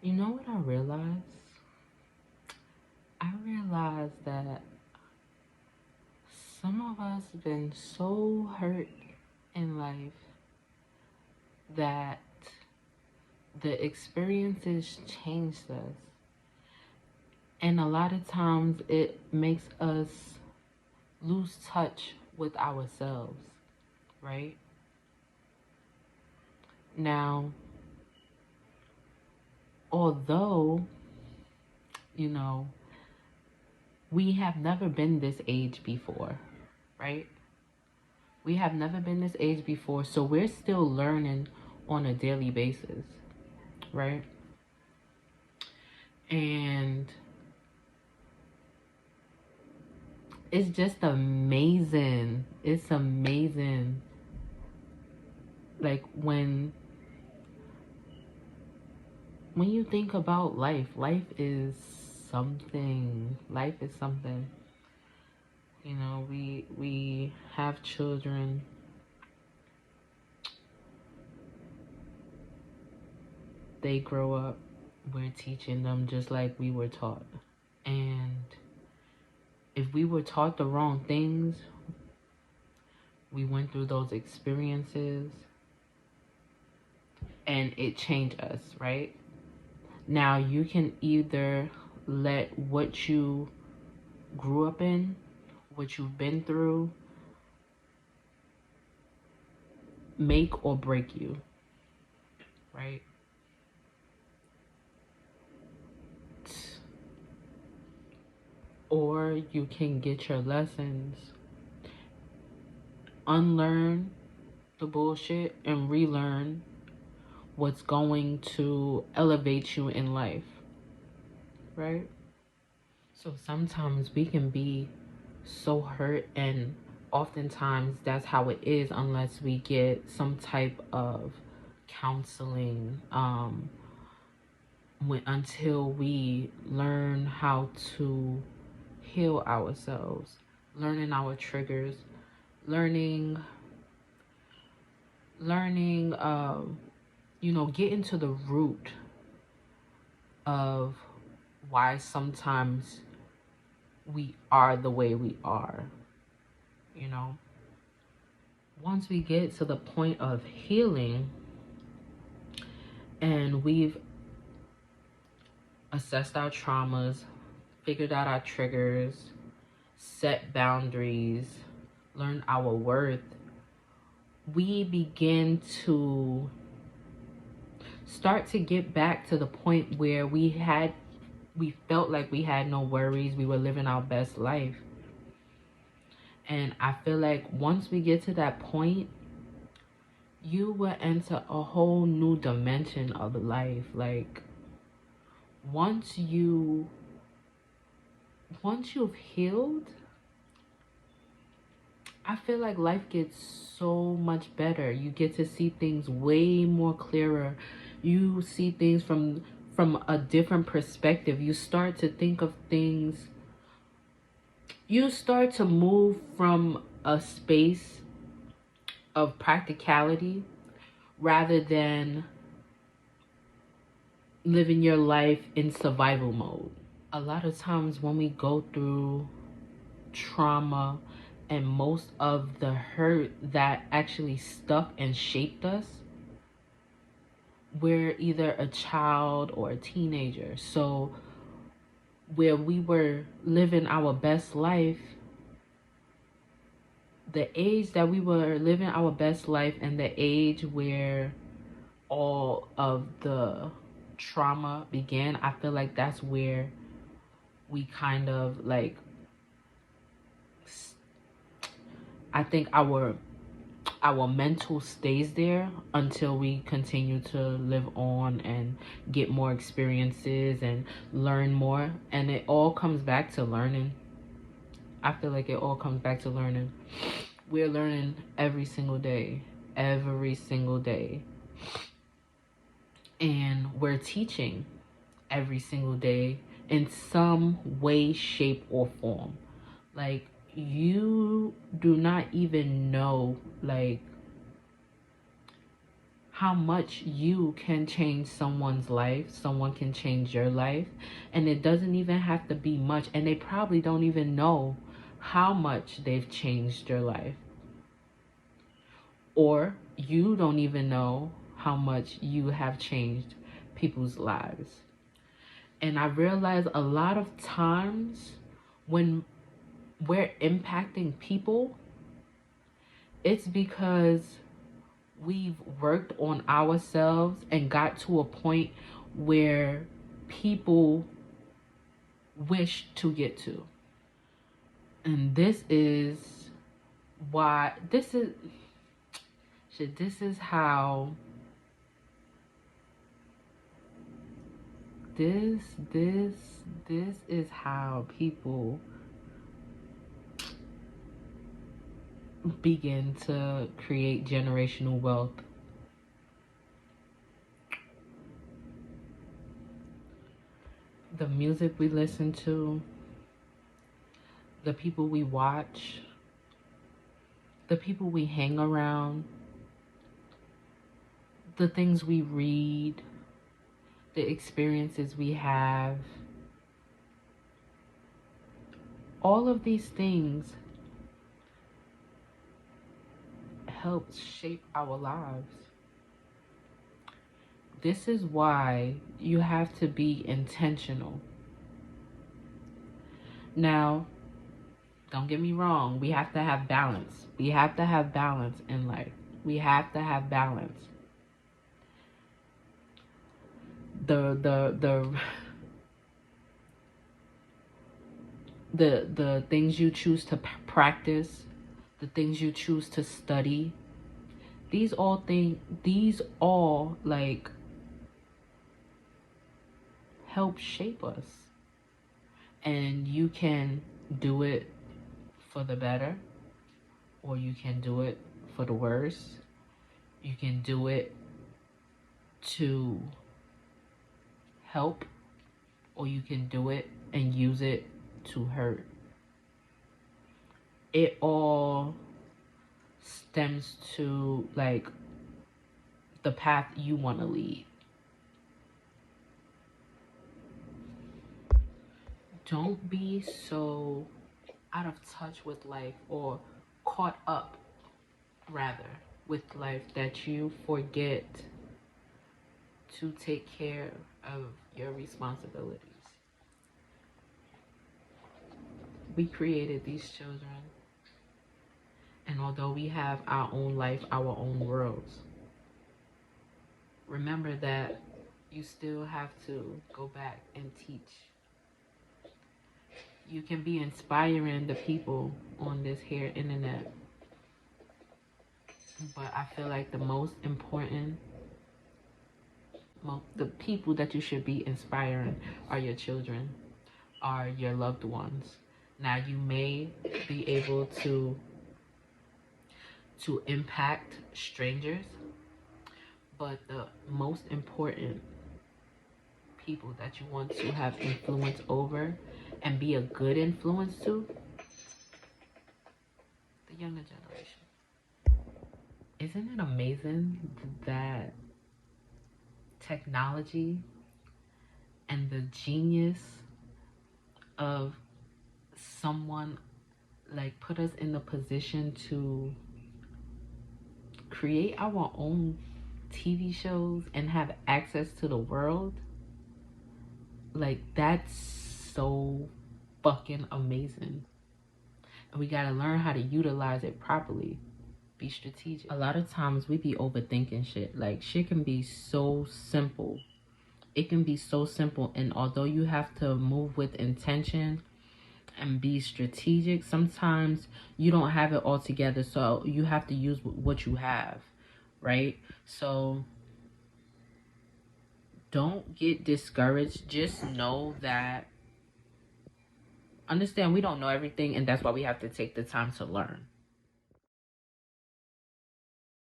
You know what I realized? I realized that some of us been so hurt in life that the experiences changed us. And a lot of times it makes us lose touch with ourselves, right? Now, although, you know, we have never been this age before, right? We have never been this age before, so we're still learning on a daily basis, right? And it's just amazing. It's amazing. Like when you think about life, life is something. Life is something. You know, we have children. They grow up. We're teaching them just like we were taught. And if we were taught the wrong things, we went through those experiences and it changed us, right? Now you can either let what you grew up in, what you've been through, make or break you, right? Or you can get your lessons, unlearn the bullshit, and relearn what's going to elevate you in life, right? So sometimes we can be so hurt, and oftentimes that's how it is unless we get some type of counseling, until we learn how to heal ourselves, learning our triggers, learning learning getting to the root of why sometimes we are the way we are, you know. Once we get to the point of healing and we've assessed our traumas, figured out our triggers, set boundaries, learned our worth, we begin to start to get back to the point where we felt like we had no worries, we were living our best life. And I feel like once we get to that point, you will enter a whole new dimension of life. Like once you've healed, I feel like life gets so much better. You get to see things way more clearer. You see things from a different perspective. You start to think of things. You start to move from a space of practicality rather than living your life in survival mode. A lot of times when we go through trauma and most of the hurt that actually stuck and shaped us, we're either a child or a teenager. So where we were living our best life, the age that we were living our best life and the age where all of the trauma began, I feel like that's where we kind of like, I think our mental stays there until we continue to live on and get more experiences and learn more. And it all comes back to learning. I feel like it all comes back to learning. We're learning every single day. Every single day. And we're teaching every single day in some way, shape, or form. Like, you do not even know, like, how much you can change someone's life. Someone can change your life, and it doesn't even have to be much, and they probably don't even know how much they've changed your life, or you don't even know how much you have changed people's lives. And I realize a lot of times when we're impacting people, it's because we've worked on ourselves and got to a point where people wish to get to. And this is why this is how this is how people begin to create generational wealth. The music we listen to, the people we watch, the people we hang around, the things we read, the experiences we have, all of these things help shape our lives. This is why you have to be intentional. Now, don't get me wrong, we have to have balance. We have to have balance in life. We have to have balance. The things you choose to practice, the things you choose to study, these all like help shape us. And you can do it for the better, or you can do it for the worse. You can do it to help, or you can do it and use it to hurt. It all stems to like the path you want to lead. Don't be so out of touch with life, or caught up rather with life, that you forget to take care of your responsibilities. We created these children, and although we have our own life, our own worlds, remember that you still have to go back and teach. You can be inspiring the people on this here internet, but I feel like the most important, the people that you should be inspiring are your children, are your loved ones. Now, you may be able to impact strangers, but the most important people that you want to have influence over and be a good influence to, the younger generation. Isn't it amazing that technology and the genius of someone like put us in the position to create our own TV shows and have access to the world? Like, that's so fucking amazing. And we gotta learn how to utilize it properly. Be strategic. A lot of times we be overthinking shit. Like, shit can be so simple. It can be so simple, and although you have to move with intention and be strategic, sometimes you don't have it all together, so you have to use what you have, right? So don't get discouraged. Just know that, understand, we don't know everything, and that's why we have to take the time to learn.